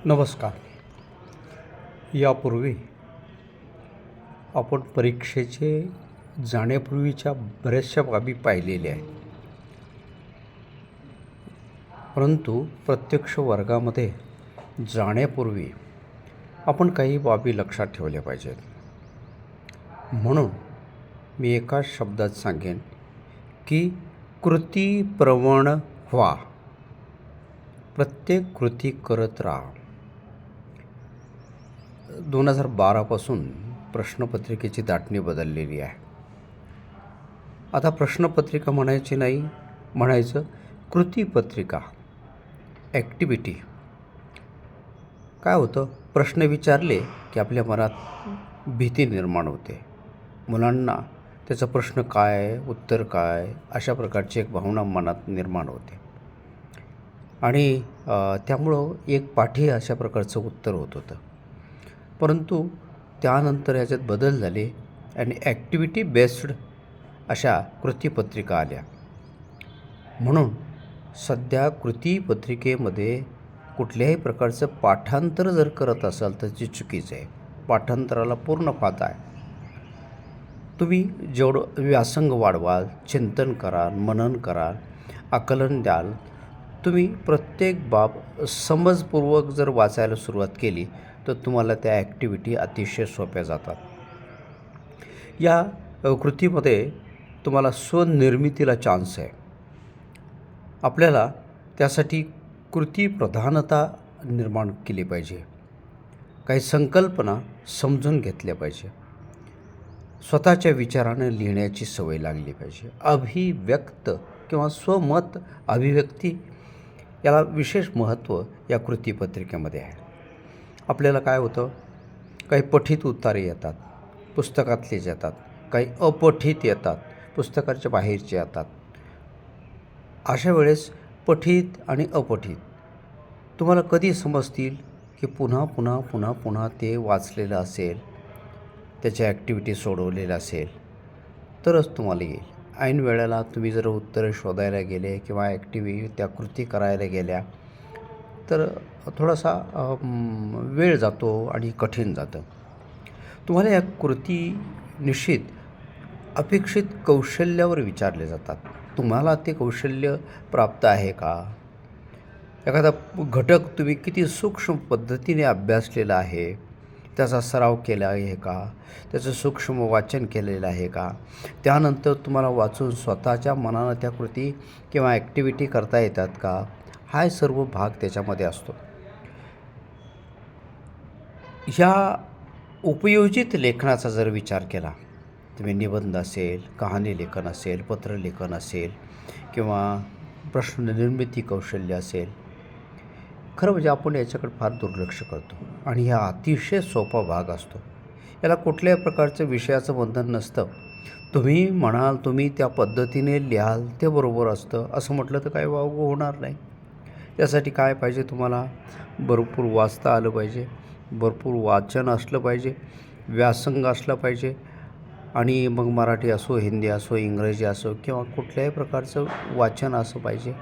नमस्कार. यापूर्वी आपण परीक्षेचे जाण्यापूर्वीच्या बऱ्याचशा बाबी पाहिलेल्या आहेत. परंतु प्रत्यक्ष वर्गामध्ये जाण्यापूर्वी आपण काही बाबी लक्षात ठेवल्या पाहिजेत. म्हणून मी एका शब्दात सांगेन की कृतीप्रवण व्हा. प्रत्येक कृती करत राहा. 2012पासून प्रश्नपत्रिकेची दाटणी बदललेली आहे. आता प्रश्नपत्रिका म्हणायची नाही, म्हणायचं कृतीपत्रिका, ॲक्टिव्हिटी. काय होतं, प्रश्न विचारले की आपल्या मनात भीती निर्माण होते. मुलांना त्याचा प्रश्न काय, उत्तर काय, अशा प्रकारची एक भावना मनात निर्माण होते आणि त्यामुळं एक पाठी अशा प्रकारचं उत्तर होत होतं. परंतु त्यानंतर याच्यात बदल झाले आणि ॲक्टिव्हिटी बेस्ड अशा कृतीपत्रिका आल्या. म्हणून सध्या कृतीपत्रिकेमध्ये कुठल्याही प्रकारचं पाठांतर जर करत असाल तर ते चुकीचं आहे. पाठांतराला पूर्ण फाटा आहे. तुम्ही जेवढं व्यासंग वाढवाल, चिंतन कराल, मनन कराल, आकलन द्याल, तुम्ही प्रत्येक बाब समजपूर्वक जर वाचायला सुरुवात केली तर तुम्हाला त्या ॲक्टिव्हिटी अतिशय सोप्या जातात. या कृतीमध्ये तुम्हाला स्वनिर्मितीला चान्स आहे. आपल्याला त्यासाठी कृतीप्रधानता निर्माण केली पाहिजे. काही संकल्पना समजून घेतल्या पाहिजे. स्वतःच्या विचारानं लिहिण्याची सवय लागली पाहिजे. अभिव्यक्त किंवा स्वमत अभिव्यक्ती याला विशेष महत्त्व या कृतीपत्रिकेमध्ये आहे. आपल्याला काय होतं, काही पठित उतारे येतात, पुस्तकातलेच येतात, काही अपठित येतात, पुस्तकाच्या बाहेरचे येतात. अशा वेळेस पठित आणि अपठित तुम्हाला कधी समजतील की पुन्हा पुन्हा पुन्हा पुन्हा ते वाचलेलं असेल, त्याच्या ॲक्टिव्हिटी सोडवलेल्या असेल तरच तुम्हाला येईल. ऐन वेळेला तुम्ही जर उत्तरं शोधायला गेले किंवा ॲक्टिव्हिटी त्या कृती करायला गेल्या तर थोडासा वेळ जातो आणि कठीण जातं. तुम्हाला या कृती निश्चित अपेक्षित कौशल्यावर विचारले जातात. तुम्हाला ते कौशल्य प्राप्त आहे का? एखादा घटक तुम्ही किती सूक्ष्म पद्धतीने अभ्यासलेला आहे, त्याचा सराव केला आहे का, त्याचं सूक्ष्म वाचन केलेलं आहे का, त्यानंतर तुम्हाला वाचून स्वतःच्या मनानं त्या कृती किंवा ॲक्टिव्हिटी करता येतात का, हा सर्व भाग त्याच्यामध्ये असतो. ह्या उपयोजित लेखनाचा जर विचार केला, तुम्ही निबंध असेल, कहाणी लेखन असेल, पत्रलेखन असेल किंवा प्रश्ननिर्मिती कौशल्य असेल, खरं म्हणजे आपण याच्याकडे फार दुर्लक्ष करतो आणि हा अतिशय सोपा भाग असतो. याला कुठल्याही प्रकारचं विषयाचं बंधन नसतं. तुम्ही म्हणाल, तुम्ही त्या पद्धतीने लिहाल ते बरोबर असतं असं म्हटलं तर काही वावगं होणार नाही. त्यासाठी काय पाहिजे, तुम्हाला भरपूर वाचता आलं पाहिजे, भरपूर वाचन असलं पाहिजे, व्यासंग असलं पाहिजे आणि मग मराठी असो, हिंदी असो, इंग्रजी असो किंवा कुठल्याही प्रकारचं वाचन असं पाहिजे.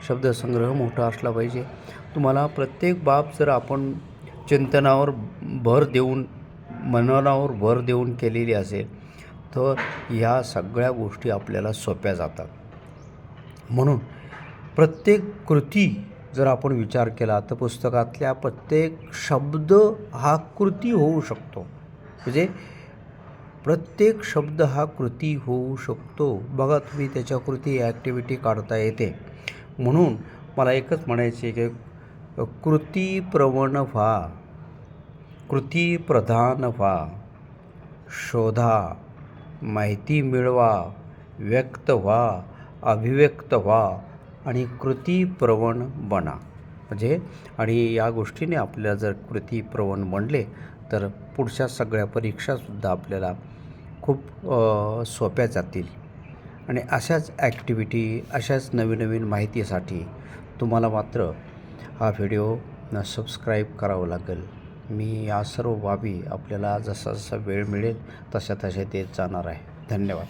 शब्दसंग्रह मोठा असला पाहिजे. तुम्हाला प्रत्येक बाब जर आपण चिंतनावर भर देऊन, मननावर भर देऊन केलेली असेल तर ह्या सगळ्या गोष्टी आपल्याला सोप्या जातात. म्हणून प्रत्येक कृती जर आपण विचार केला तर पुस्तकातल्या प्रत्येक शब्द हा कृती होऊ शकतो. म्हणजे प्रत्येक शब्द हा कृती होऊ शकतो. बघा, तुम्ही त्याच्या कृती ॲक्टिव्हिटी काढता येते. म्हणून मला एकच म्हणायचे की कृतीप्रवण व्हा, कृतीप्रधान व्हा, शोधा, माहिती मिळवा, व्यक्त व्हा, अभिव्यक्त व्हा आणि कृतीप्रवण बना. म्हणजे आणि या गोष्टीने आपल्याला जर कृतीप्रवण बनले तर पुढच्या सगळ्या परीक्षासुद्धा आपल्याला खूप सोप्या जातील. आणि अशाच ॲक्टिव्हिटी, अशाच नवीन नवीन माहितीसाठी तुम्हाला मात्र हा व्हिडिओ सबस्क्राईब करावं लागेल. मी या सर्व बाबी आपल्याला जसा जसा वेळ मिळेल तशा तशा देत जाणार आहे. धन्यवाद.